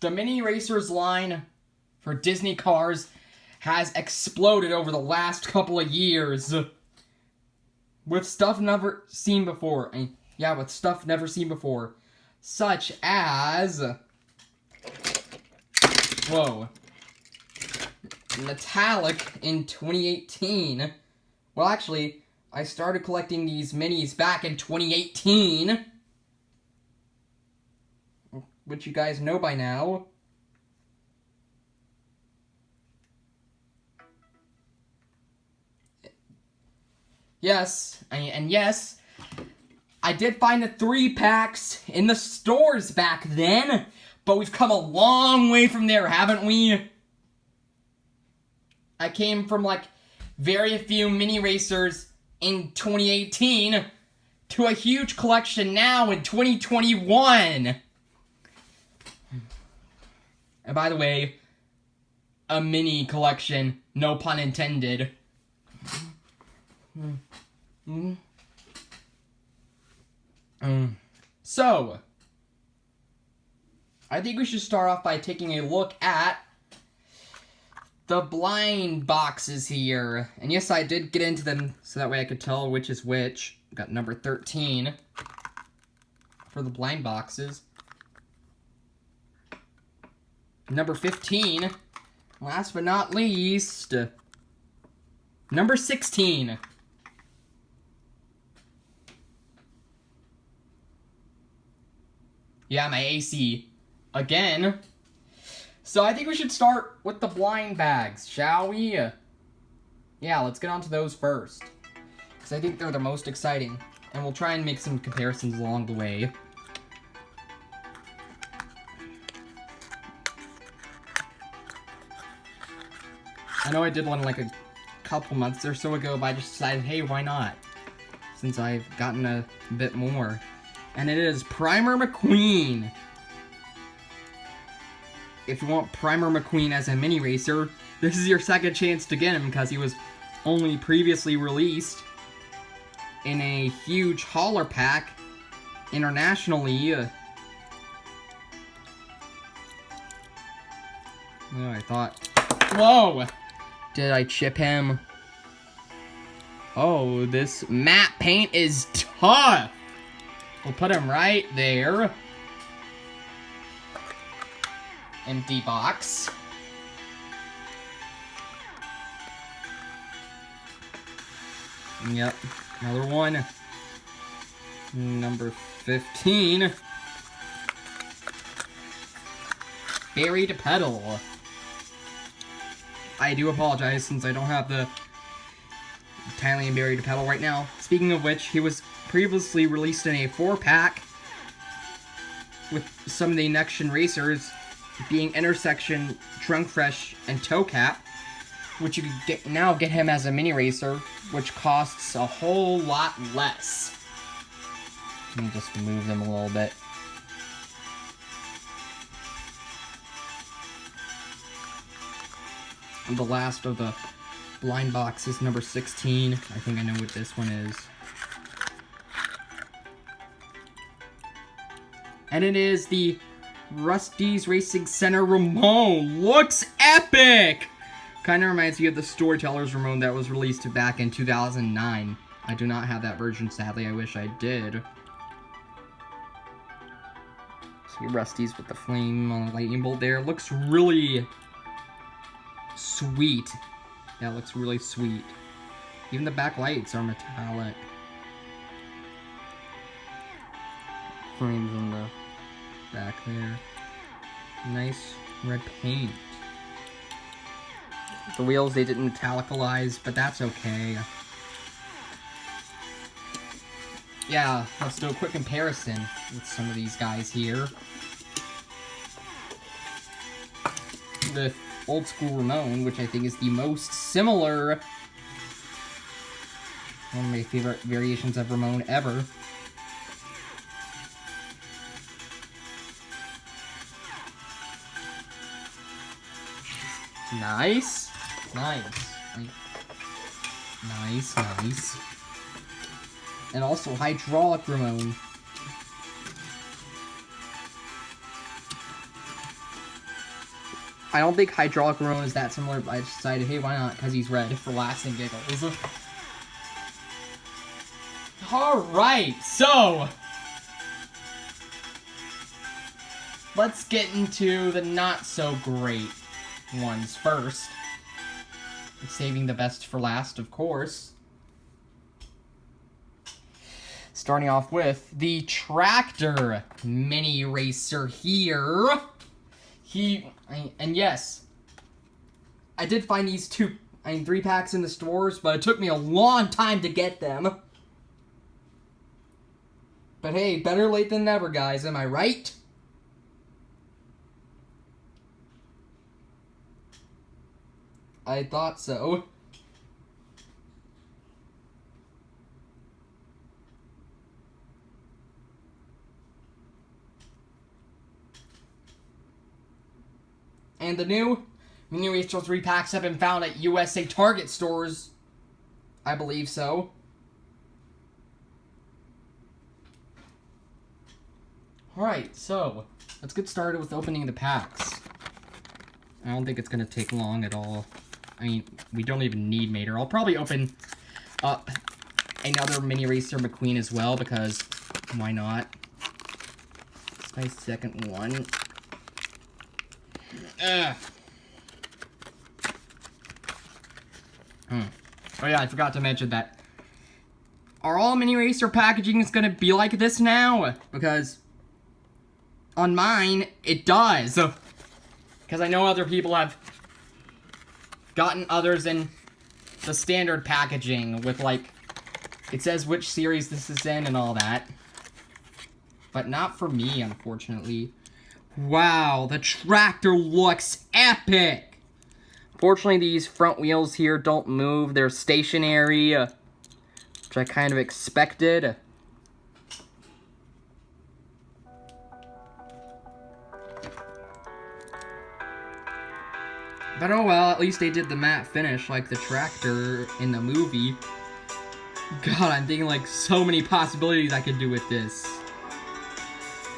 The mini racers line for Disney cars has exploded over the last couple of years. With stuff never seen before. With stuff never seen before. Such as... Whoa. Metallic in 2018. Well, actually, I started collecting these minis back in 2018. Which you guys know by now. Yes, and yes, I did find the 3-packs in the stores back then, but we've come a long way from there, haven't we? I came from, like, very few mini racers in 2018 to a huge collection now in 2021. And by the way, a mini collection, no pun intended. So, I think we should start off by taking a look at the blind boxes here. And yes, I did get into them so that way I could tell which is which. Got number 13 for the blind boxes. Number 15, last but not least, number 16. Yeah, my AC. Again. So I think we should start with the blind bags, shall we? Yeah, let's get on to those first. Because I think they're the most exciting. And we'll try and make some comparisons along the way. I know I did one like a couple months or so ago, but I just decided, hey, why not? Since I've gotten a bit more. And it is Primer McQueen. If you want Primer McQueen as a mini racer, this is your second chance to get him because he was only previously released in a huge hauler pack internationally. Oh, I thought... Whoa! Did I chip him? Oh, this matte paint is tough! We'll put him right there. Empty box. Yep, another one. Number 15. Buried Petal. I do apologize since I don't have the Italian Buried Petal right now. Speaking of which, he was previously released in a 4-pack with some of the next-gen racers being Intersection, Drunk Fresh, and Toe Cap, which you can now get him as a mini racer, which costs a whole lot less. Let me just move them a little bit. And the last of the blind box is number 16. I think I know what this one is. And it is the Rusty's Racing Center Ramon. Looks epic! Kind of reminds me of the Storyteller's Ramon that was released back in 2009. I do not have that version, sadly. I wish I did. See Rusty's with the flame on the lightning bolt there. Looks really sweet. Yeah, it looks really sweet. Even the back lights are metallic. Flames on the back there. Nice red paint. The wheels, they didn't metallicalize, but that's okay. Yeah, let's do a quick comparison with some of these guys here. The old school Ramon, which I think is the most similar, one of my favorite variations of Ramon ever. Nice. Nice. Nice, nice. And also hydraulic Ramon. I don't think Hydraulic Roan is that similar, but I decided, hey, why not? Because he's red for laughs and giggles. Alright, so... let's get into the not-so-great ones first. Saving the best for last, of course. Starting off with the Tractor Mini Racer here. And yes, I did find these 3 packs in the stores, but it took me a long time to get them. But hey, better late than never, guys, am I right? I thought so. And the new Mini Racer 3 packs have been found at USA Target stores. I believe so. Alright, so let's get started with opening the packs. I don't think it's going to take long at all. I mean, we don't even need Mater. I'll probably open up another Mini Racer McQueen as well, because why not? It's my second one. Oh yeah, I forgot to mention that. Are all Mini Racer packaging is going to be like this now? Because on mine, it does. Because I know other people have gotten others in the standard packaging with, like, it says which series this is in and all that. But not for me, unfortunately. Wow, the Tractor looks epic! Fortunately, these front wheels here don't move. They're stationary, which I kind of expected. But oh well, at least they did the matte finish like the Tractor in the movie. God, I'm thinking like so many possibilities I could do with this.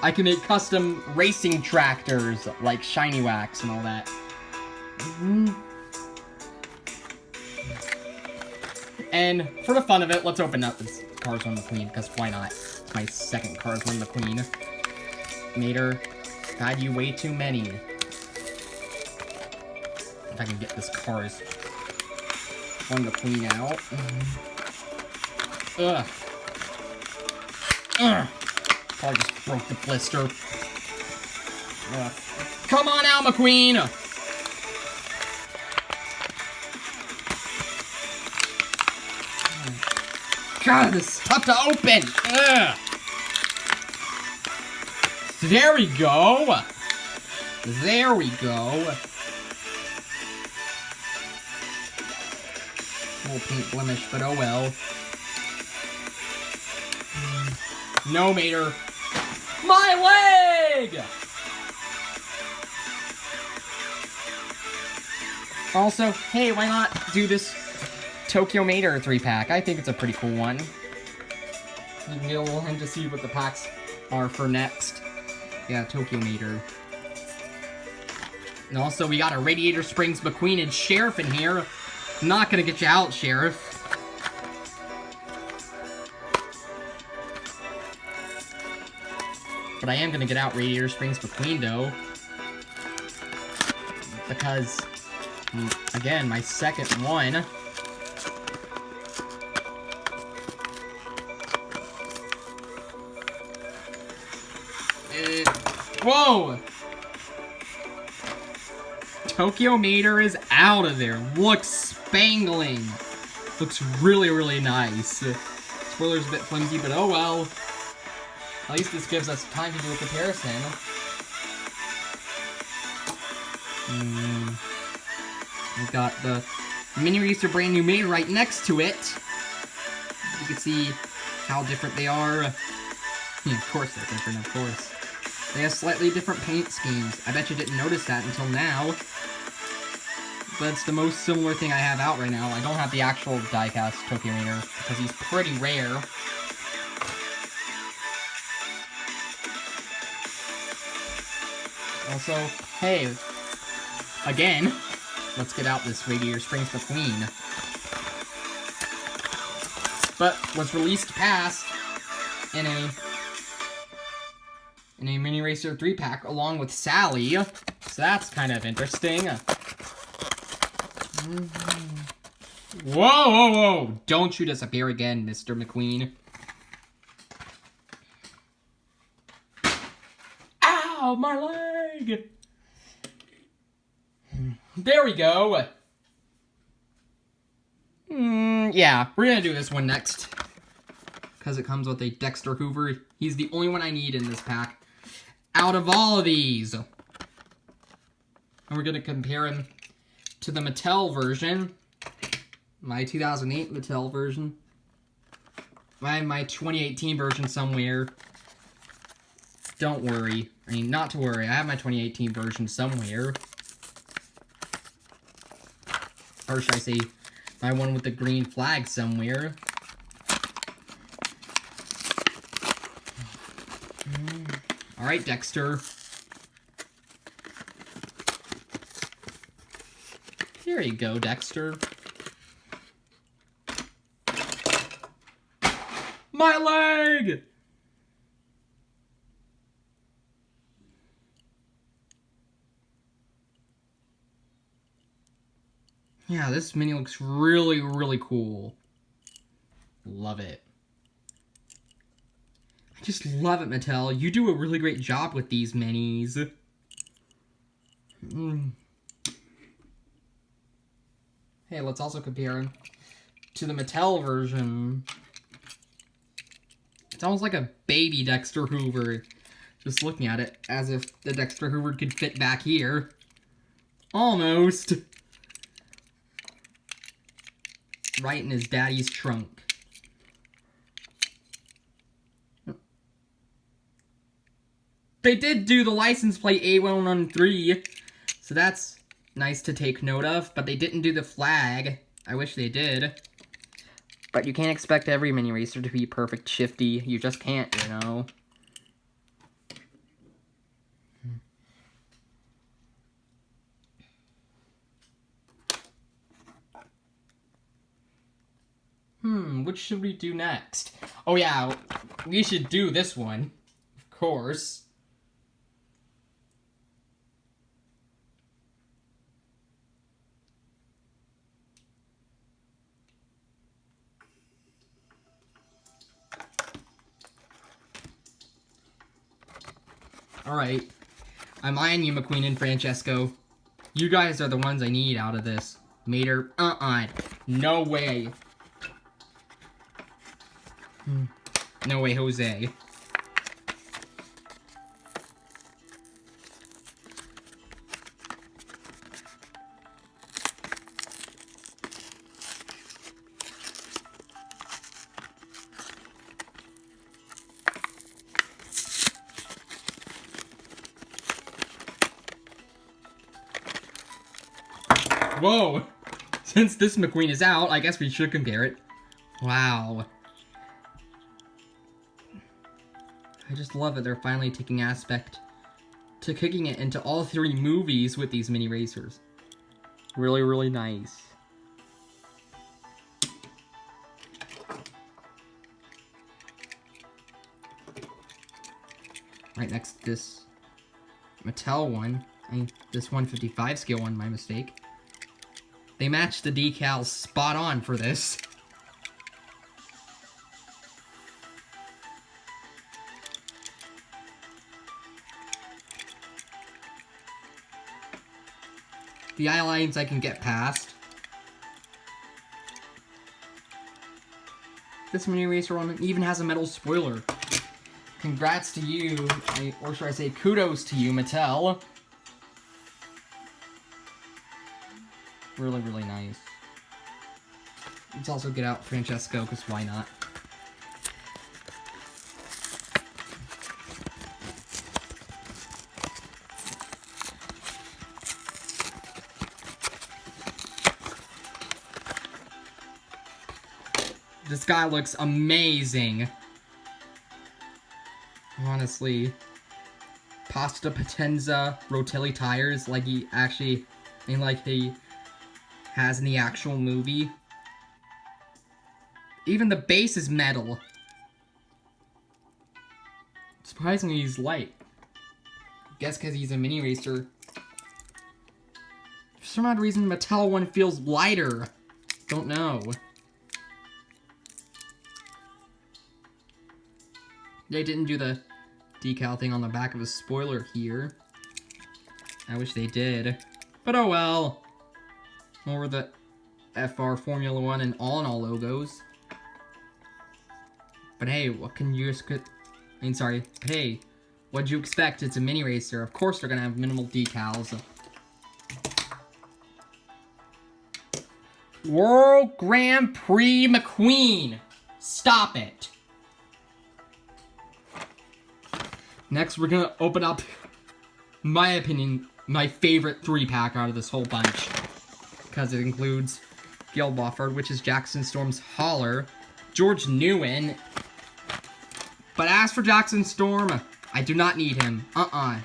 I can make custom racing tractors like Shiny Wax and all that. And for the fun of it, let's open up this Cars 1 McQueen, because why not? It's my second Cars 1 McQueen. Mater, God, you way too many. If I can get this Cars 1 McQueen out. Probably just broke the blister. Come on out, McQueen! God, this is tough to open! There we go! There we go! Little paint blemish, but oh well. No, Mater. My leg! Also, hey, why not do this Tokyo Mater 3-pack? I think it's a pretty cool one. You can get a little hint to see what the packs are for next. Yeah, Tokyo Mater. And also, we got a Radiator Springs McQueen and Sheriff in here. Not gonna get you out, Sheriff. But I am gonna get out Radiator Springs McQueen, though. Because, again, my second one. Whoa! Tokyo Mater is out of there. Looks spangling. Looks really, really nice. Spoiler's a bit flimsy, but oh well. At least this gives us time to do a comparison. We've got the Mini Racer brand new Mater right next to it. You can see how different they are. Yeah, of course they're different, of course. They have slightly different paint schemes. I bet you didn't notice that until now. But it's the most similar thing I have out right now. I don't have the actual die-cast Tokyo Mater because he's pretty rare. Also, hey, again. Let's get out this Radiator Springs McQueen. But was released past in a Mini Racer 3-pack along with Sally. So that's kind of interesting. Whoa, whoa, whoa! Don't you disappear again, Mr. McQueen. Ow, my leg! There we go. Yeah, we're gonna do this one next. Because it comes with a Dexter Hoover. He's the only one I need in this pack. Out of all of these. And we're gonna compare him to the Mattel version. My 2008 Mattel version. I have my 2018 version somewhere. Don't worry. I mean, not to worry. I have my 2018 version somewhere. Or should I say, my one with the green flag somewhere. Alright, Dexter. Here you go, Dexter. My leg! Yeah, this mini looks really, really cool. Love it. I just love it, Mattel. You do a really great job with these minis. Hey, let's also compare him to the Mattel version. It's almost like a baby Dexter Hoover. Just looking at it, as if the Dexter Hoover could fit back here. Almost. Right in his daddy's trunk. They did do the license plate A113, so that's nice to take note of, but they didn't do the flag. I wish they did. But you can't expect every mini racer to be perfect shifty. You just can't, you know. Which should we do next? Oh yeah, we should do this one, of course. Alright, I'm eyeing you, McQueen and Francesco. You guys are the ones I need out of this. Mater, no way. No way, Jose. Whoa! Since this McQueen is out, I guess we should compare it. Wow. I just love that they're finally taking aspect to kicking it into all 3 movies with these mini racers. Really, really nice. Right next to this Mattel one, this 155 scale one, my mistake. They matched the decals spot on for this. The eye lines I can get past. This mini racer one even has a metal spoiler. Congrats to you, or should I say kudos to you, Mattel. Really, really nice. Let's also get out Francesco, because why not? This guy looks amazing. Honestly. Pasta Potenza Rotelli tires, like he actually And like he has in the actual movie. Even the base is metal. Surprisingly, he's light. Guess because he's a mini racer. For some odd reason, Mattel one feels lighter. Don't know. They didn't do the decal thing on the back of the spoiler here. I wish they did. But oh well. More the FR Formula 1 and all-in-all logos. But hey, what can you hey, what'd you expect? It's a mini racer. Of course they're gonna have minimal decals. World Grand Prix McQueen. Stop it. Next, we're gonna open up, in my opinion, my favorite 3-pack out of this whole bunch. Because it includes Gail Beaufort, which is Jackson Storm's Holler, George Newen. But as for Jackson Storm, I do not need him.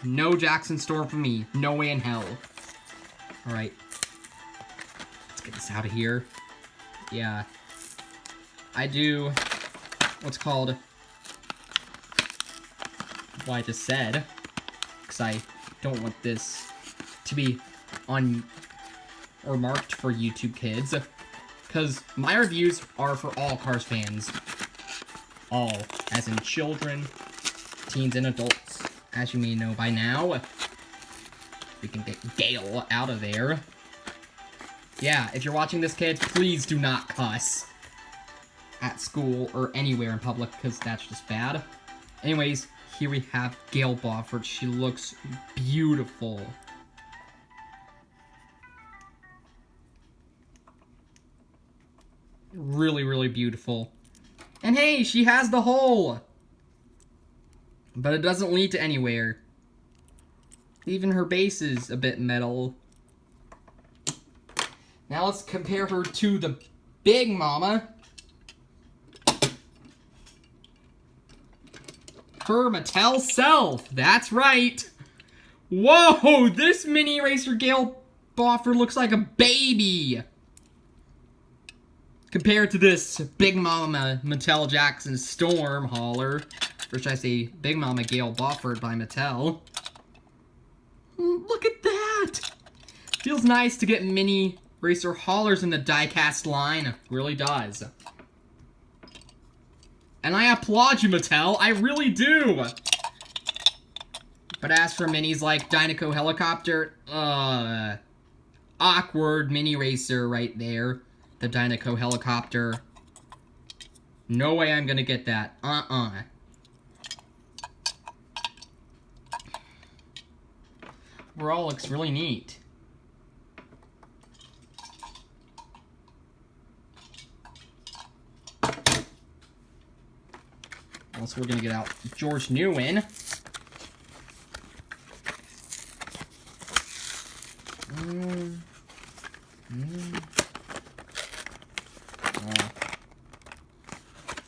No Jackson Storm for me. No way in hell. Alright. Let's get this out of here. Yeah. I do what's called what I just said. Because I don't want this to be on or marked for YouTube kids. Because my reviews are for all Cars fans. All. As in children, teens, and adults. As you may know by now. We can get Gail out of there. Yeah, if you're watching this, kid, please do not cuss at school or anywhere in public, because that's just bad. Anyways, here we have Gail Beaufort. She looks beautiful. Really, really beautiful. And hey, she has the hole! But it doesn't lead to anywhere. Even her base is a bit metal. Now let's compare her to the Big Mama. Her Mattel self. That's right. Whoa, this mini racer Gail Beaufort looks like a baby. Compared to this Big Mama Mattel Jackson Storm Holler. Or should I say Big Mama Gail Beaufort by Mattel. Look at that. Feels nice to get mini racer haulers in the diecast line. Really does. And I applaud you, Mattel. I really do. But as for minis like Dynaco Helicopter, awkward mini racer right there. The Dynaco Helicopter. No way I'm gonna get that. Overall, looks really neat. Also, we're gonna get out George Newen.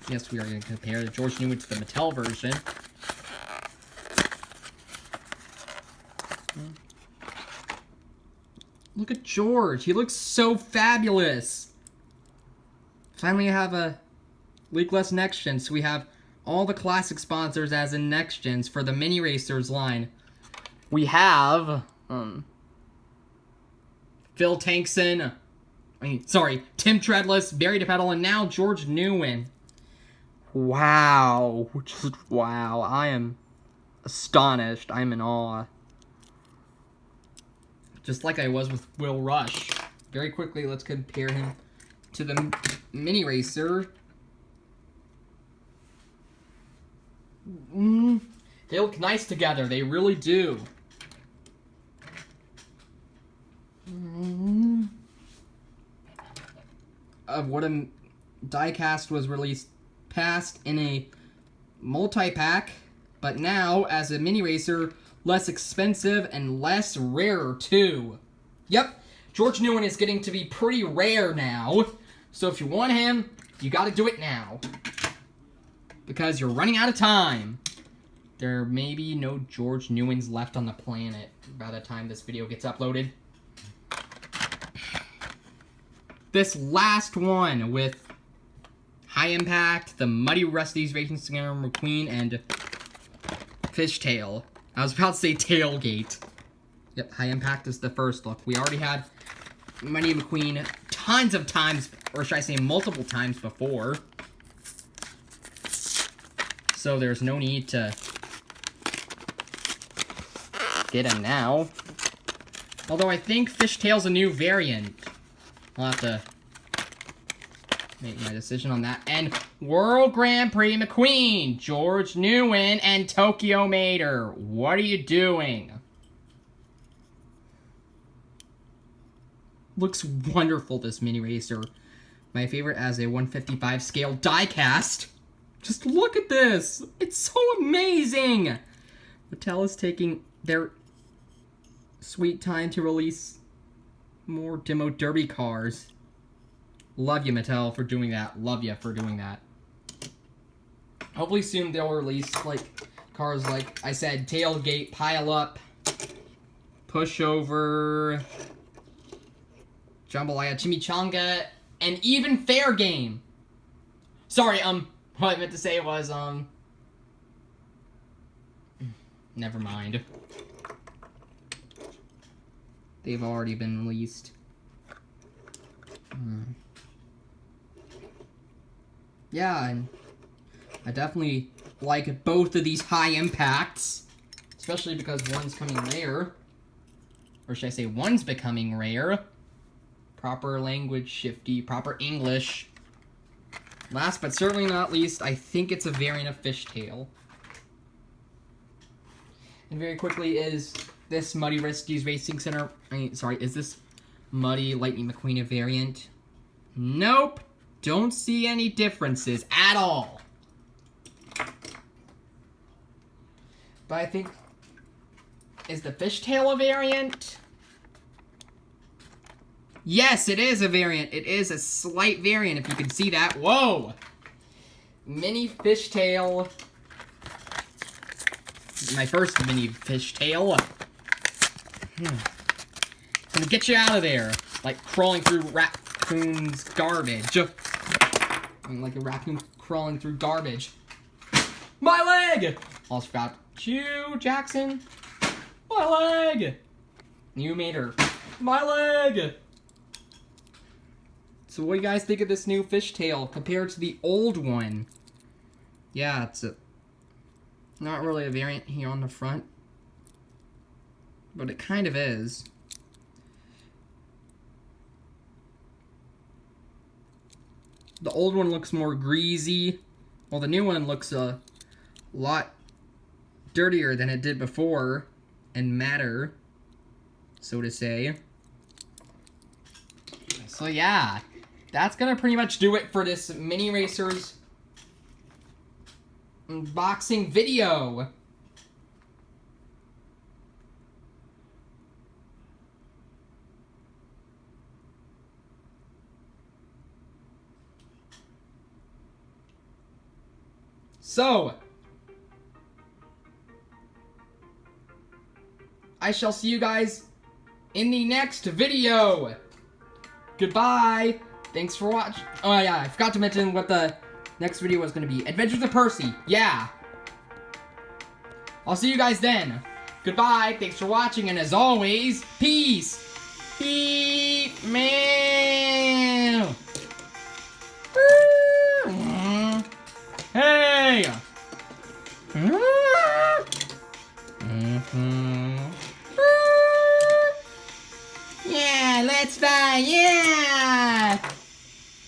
Yes, we are going to compare the George Newen to the Mattel version. Look at George. He looks so fabulous. Finally, I have a leakless Next Gen, so we have all the classic sponsors as in Next Gens for the Mini Racers line. We have Phil Tankson, Tim Treadless, Barry DePedal, and now George Newen. Wow. Just wow. I am astonished. I'm in awe. Just like I was with Will Rush. Very quickly, let's compare him to the Mini Racer. They look nice together. They really do. Of what a diecast was released past in a multi-pack, but now as a mini racer, less expensive and less rare too. Yep, George Newen is getting to be pretty rare now, so if you want him, you gotta do it now. Because you're running out of time. There may be no George Newens left on the planet by the time this video gets uploaded. this last one with High Impact, the Muddy Rusty's Racing Skinner McQueen, and Fishtail. I was about to say Tailgate. Yep, High Impact is the first look. We already had Muddy McQueen tons of times, or should I say multiple times before. So there's no need to get him now. Although I think Fishtail's a new variant. I'll have to make my decision on that. And World Grand Prix McQueen, George Nguyen, and Tokyo Mater. What are you doing? Looks wonderful, this mini racer. My favorite as a 155 scale diecast. Just look at this. It's so amazing. Mattel is taking their sweet time to release more demo derby cars. Love you, Mattel, for doing that. Love you for doing that. Hopefully soon they'll release like cars like I said, Tailgate, Pile Up, Pushover, Jambalaya, Chimichanga, and even Fair Game. Sorry, what I meant to say was, never mind. They've already been released. Yeah, and I definitely like both of these high impacts, especially because one's coming rare. Or should I say one's becoming rare. Proper language shifty, proper English. Last but certainly not least, I think it's a variant of Fishtail. And very quickly, is this Muddy Rusty's Racing Center... is this Muddy Lightning McQueen a variant? Nope! Don't see any differences at all. But I think... is the Fishtail a variant? Yes, it is a variant. It is a slight variant, if you can see that. Whoa! Mini Fishtail. My first mini Fishtail. Gonna get you out of there. Like crawling through raccoon's garbage. Like a raccoon crawling through garbage. My leg! Almost forgot you, Jackson. My leg! You made her. My leg! So what do you guys think of this new Fishtail compared to the old one? Yeah, it's not really a variant here on the front, but it kind of is. The old one looks more greasy, while the new one looks a lot dirtier than it did before, and madder, so to say. So yeah, that's gonna pretty much do it for this Mini Racers unboxing video. So, I shall see you guys in the next video. Goodbye. Thanks for watching. Oh yeah, I forgot to mention what the next video was going to be. Adventures of Percy. Yeah. I'll see you guys then. Goodbye. Thanks for watching. And as always, peace. Beep, man. Hey. Yeah, let's fly. Yeah.